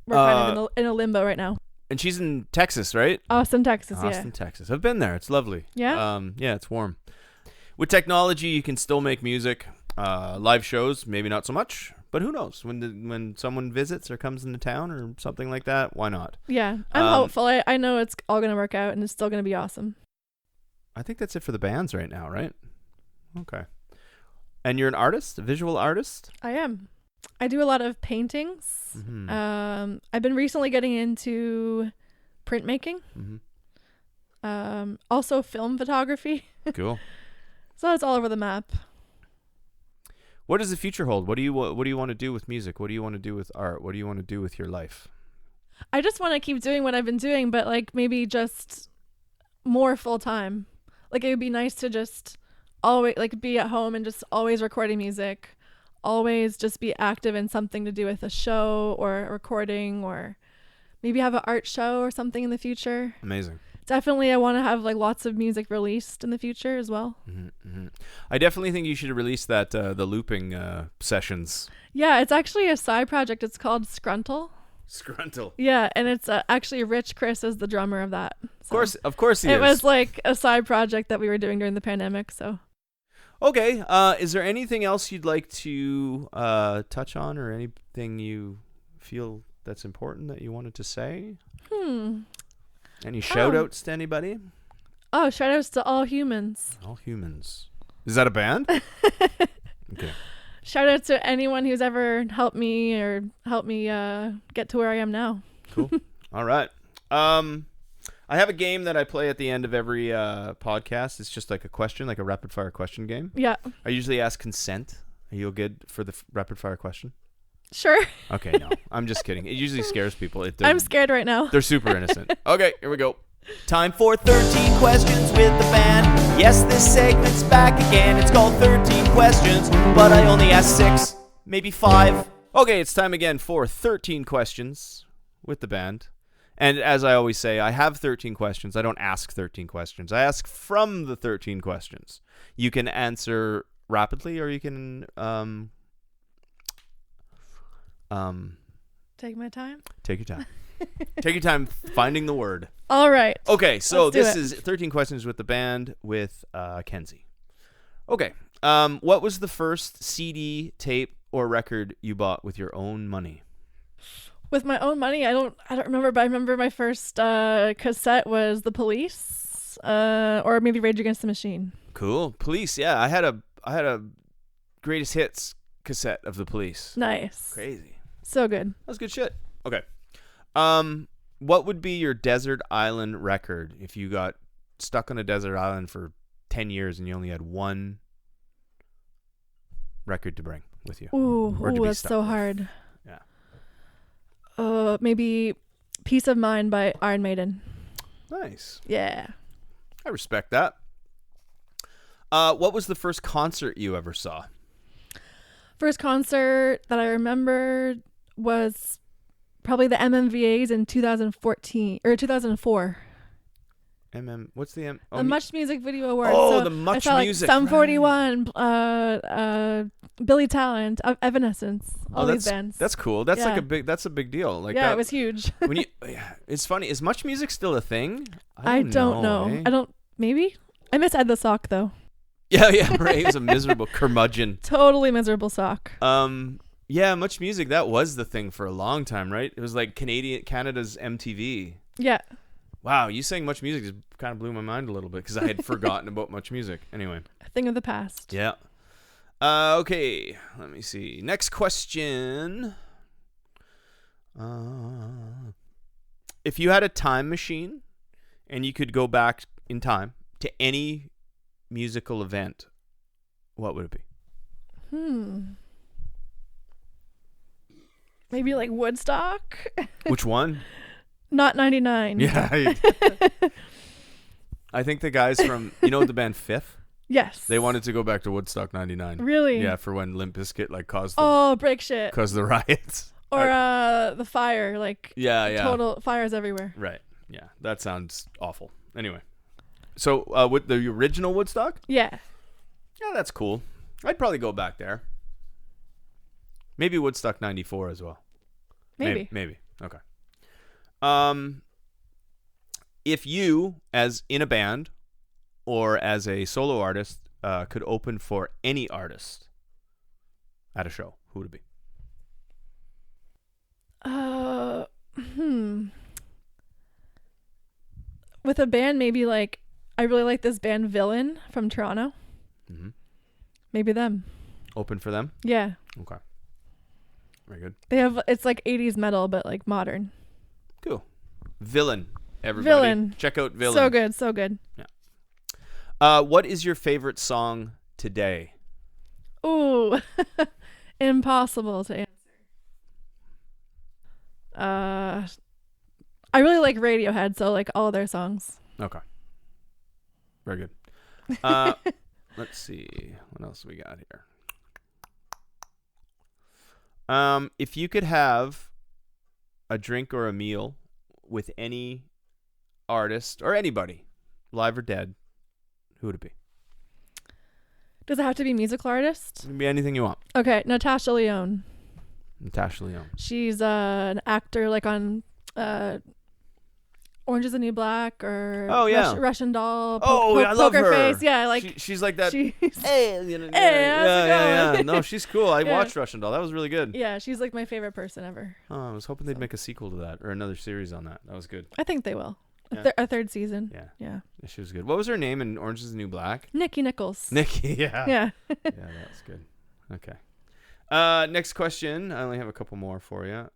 we're kind of in a limbo right now. And she's in Texas, right? Austin, Texas. Austin, Texas. I've been there. It's lovely. Yeah. Yeah, it's warm. With technology, you can still make music. Live shows, maybe not so much, but who knows? When someone visits or comes into town or something like that, why not? Yeah, I'm hopeful. I know it's all gonna work out, and it's still gonna be awesome. I think that's it for the bands right now, right? Okay. And you're an artist, a visual artist? I am. I do a lot of paintings. I've been recently getting into printmaking. Also film photography. Cool. So it's all over the map. What does the future hold? What do you want to do with music? What do you want to do with art? What do you want to do with your life? I just want to keep doing what I've been doing, but like maybe just more full time. Like it would be nice to just always like be at home and just always recording music, always just be active in something to do with a show or a recording, or maybe have an art show or something in the future. Amazing. definitely I want to have like lots of music released in the future as well. I definitely think you should release that the looping sessions. Yeah, it's actually a side project. It's called Scruntle. Scruntle. Yeah, and it's actually Rich Chris is the drummer of that. Of course he is. It was like a side project that we were doing during the pandemic. So Okay. Is there anything else you'd like to touch on, or anything you feel that's important that you wanted to say? Any shout outs to anybody? Oh, shout outs to all humans. All humans. Is that a band? Okay. Shout out to anyone who's ever helped me get to where I am now. Cool. All right. I have a game that I play at the end of every podcast. It's just like a question, like a rapid fire question game. Yeah. I usually ask consent. Are you good for the rapid fire question? Sure. Okay, no. I'm just kidding. It usually scares people. I'm scared right now. They're super innocent. Okay, here we go. Time for 13 questions with the band. Yes, this segment's back again. It's called 13 questions, but I only asked 6, maybe 5. Okay, it's time again for 13 questions with the band. And as I always say, I have 13 questions. I don't ask 13 questions. I ask from the 13 questions. You can answer rapidly, or you can Take my time. take your time. Take your time finding the word. All right. Okay, so Let's do this it. is 13 questions with the band with Kenzi. Okay, what was the first CD, tape, or record you bought with your own money? With my own money, I don't remember, but I remember my first cassette was The Police, or maybe Rage Against the Machine. Cool. Police, yeah. I had a greatest hits cassette of the Police. Nice. Crazy. So good. That was good shit. Okay. What would be your desert island record if you got stuck on a desert island for 10 years and you only had one record to bring with you? Ooh, Or to be that's stuck so with. hard. Yeah. Maybe Peace of Mind by Iron Maiden. Nice. Yeah. I respect that. What was the first concert you ever saw? First concert that I remember was probably the MMVAs in 2014 or 2004. What's the M? The Much Music Video Awards. Oh, So the Much I saw, like, Music, Sum right. 41, Billy Talent, Evanescence, all these that's bands. that's cool. That's like Yeah. that's a big deal. Like yeah, that, it was huge. when you, yeah, it's funny. Is Much Music still a thing? I don't know. eh? I don't. Maybe I miss Ed the Sock though. Yeah, right. He was a miserable curmudgeon. Totally miserable sock. Yeah, Much Music, that was the thing for a long time, right? It was like Canada's MTV. Yeah. Wow, you saying Much Music just kind of blew my mind a little bit because I had forgotten about Much Music. Anyway. A thing of the past. Yeah. Okay, let me see. Next question. If you had a time machine and you could go back in time to any musical event, what would it be? Maybe like Woodstock. Which one? Not 99. Yeah. I think the guys from, the band Fifth? Yes. They wanted to go back to Woodstock 99. Really? Yeah, for when Limp Bizkit caused break shit. the riots. Or the fire, like Yeah. total fires everywhere. Right. Yeah, that sounds awful. Anyway. So, with the original Woodstock? Yeah. Yeah, that's cool. I'd probably go back there. Maybe Woodstock 94 as well. Maybe. Maybe. Okay. If you, as in a band or as a solo artist, could open for any artist at a show, who would it be? With a band, maybe like I really like this band Villain from Toronto. Mm-hmm. Maybe them. Open for them? Yeah. Okay. Very good. It's like 80s metal, but like modern. Cool. Villain, everybody. Villain. Check out Villain. So good, so good. Yeah. What is your favorite song today? Ooh. Impossible to answer. I really like Radiohead, so like all their songs. Okay. Very good. Let's see. What else we got here? If you could have a drink or a meal with any artist, or anybody, live or dead, who would it be? Does it have to be musical artist? It can be anything you want. Okay, Natasha Lyonne. Natasha Lyonne. She's an actor like on Orange is the New Black or Oh, yeah. Russian Doll. I love Poker her. Face. Yeah, like she's like that. she's Hey, you know, Hey, how's it yeah. going? No, she's cool. I Yeah. watched Russian Doll. That was really good. yeah, she's like my favorite person ever. Oh, I was hoping they'd make a sequel to that or another series on that. That was good. I think they will. Yeah. A third season. Yeah. Yeah. She was good. What was her name in Orange is the New Black? Nikki Nichols. Nikki. Yeah. Yeah. Yeah, that's good. Okay. Next question. I only have a couple more for you.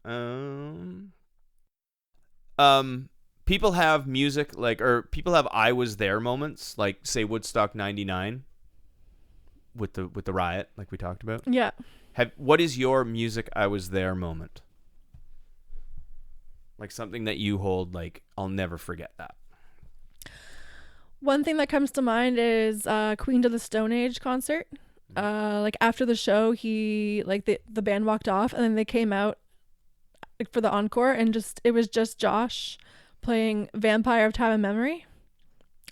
People have music or people have I was there moments, like say Woodstock '99 with the riot, like we talked about. Yeah. What is your music I was there moment? Like something that you hold, like I'll never forget that. One thing that comes to mind is Queen of the Stone Age concert. Like after the show, the band walked off, and then they came out for the encore, and it was just Josh playing Vampire of Time and Memory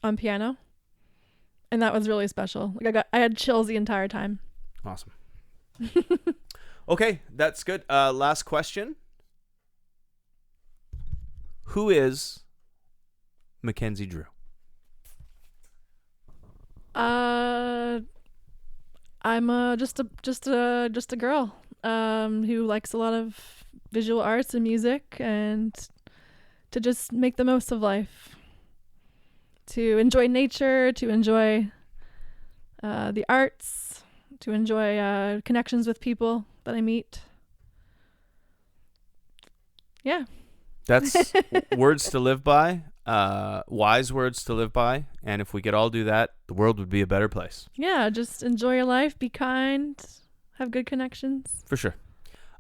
on piano, and that was really special. Like I had chills the entire time. Awesome. Okay, that's good. Last question. Who is MacKenzi Drew? I'm just a girl who likes a lot of visual arts and music, and to just make the most of life, to enjoy nature, to enjoy the arts, to enjoy connections with people that I meet. Yeah. That's words to live by, wise words to live by. And if we could all do that, the world would be a better place. Yeah, just enjoy your life, be kind, have good connections. For sure.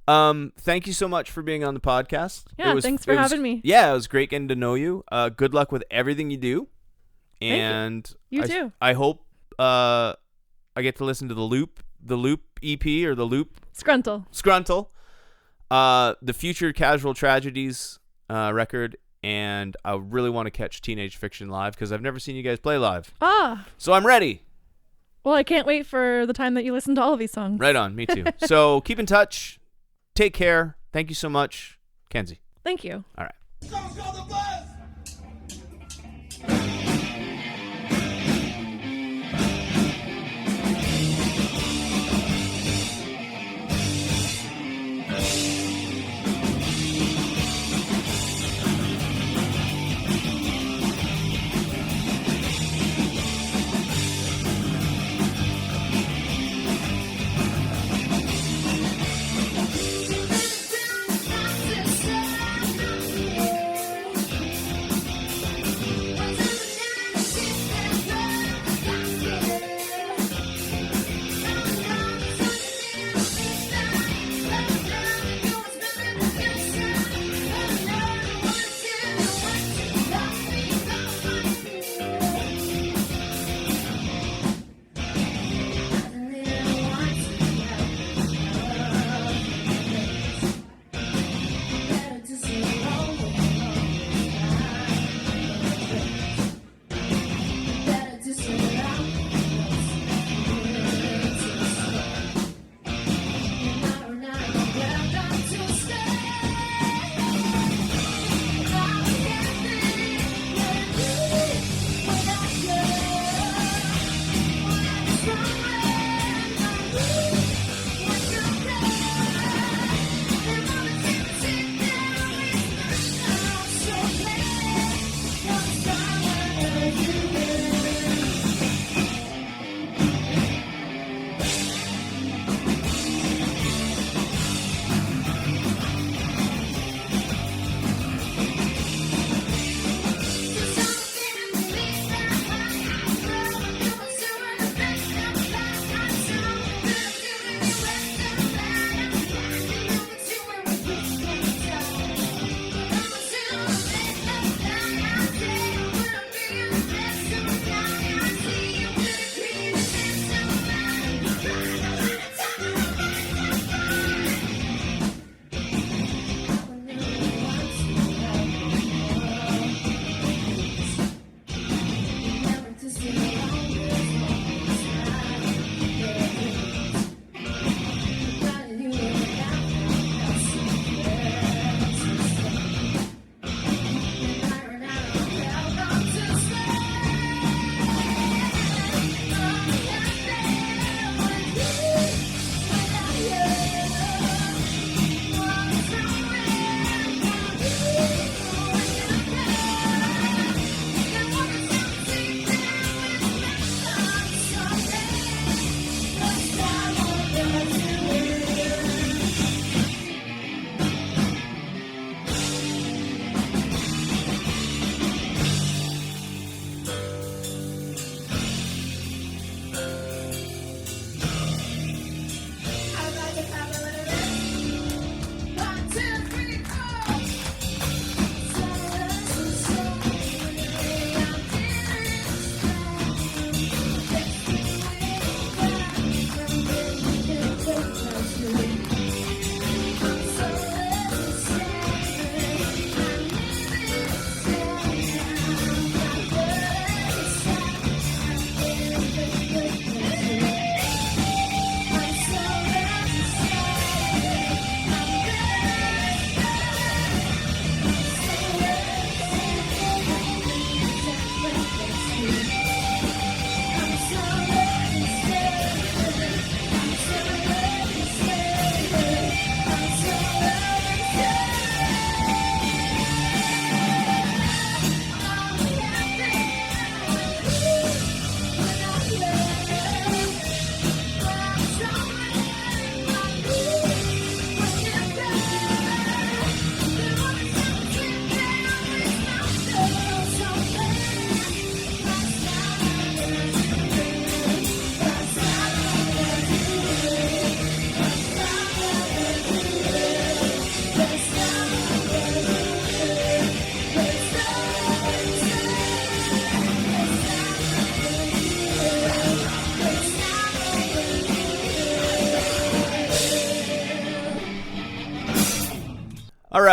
Thank you so much for being on the podcast. Yeah, thanks for having me. Yeah, it was great getting to know you. Good luck with everything you do. And you too. I hope I get to listen to the Loop EP or the Loop Scruntle. the future Casual Tragedies record, and I really want to catch Teenage Fiction live because I've never seen you guys play live. So I'm ready. Well, I can't wait for the time that you listen to all of these songs. Right on, me too. So keep in touch. Take care. Thank you so much, Kenzi. Thank you. All right.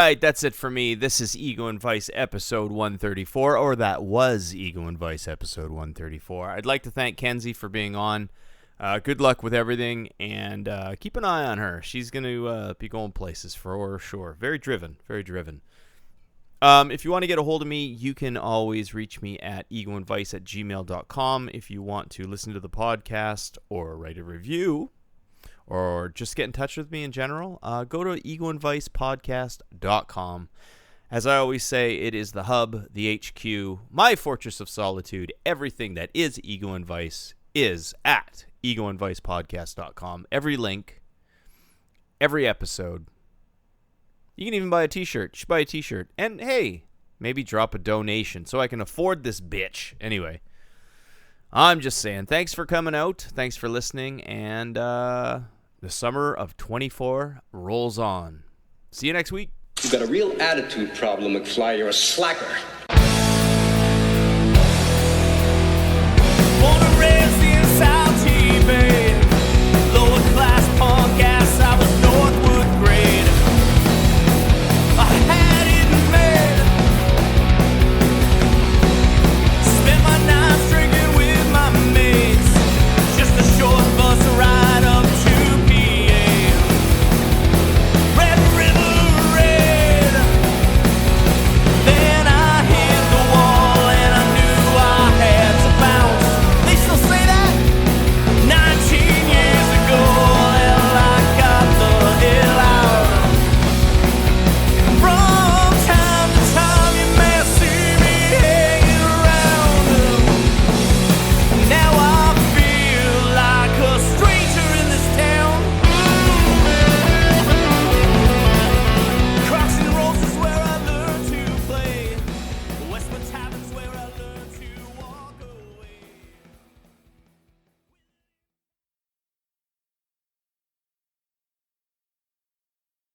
right, that's it for me. This is Ego and Vice episode 134, or that was Ego and Vice episode 134. I'd like to thank Kenzi for being on. Good luck with everything, and keep an eye on her. She's going to be going places for sure. Very driven, very driven. If you want to get a hold of me, you can always reach me at egoandvice@gmail.com. If you want to listen to the podcast or write a review or just get in touch with me in general, go to egoandvicepodcast.com. As I always say, it is the hub, the HQ, my fortress of solitude. Everything that is Ego and Vice is at egoandvicepodcast.com. Every link, every episode. You can even buy a t-shirt. You should buy a t-shirt. And hey, maybe drop a donation so I can afford this bitch. Anyway, I'm just saying, thanks for coming out. Thanks for listening. And the summer of 24 rolls on. See you next week. You've got a real attitude problem, McFly. You're a slacker.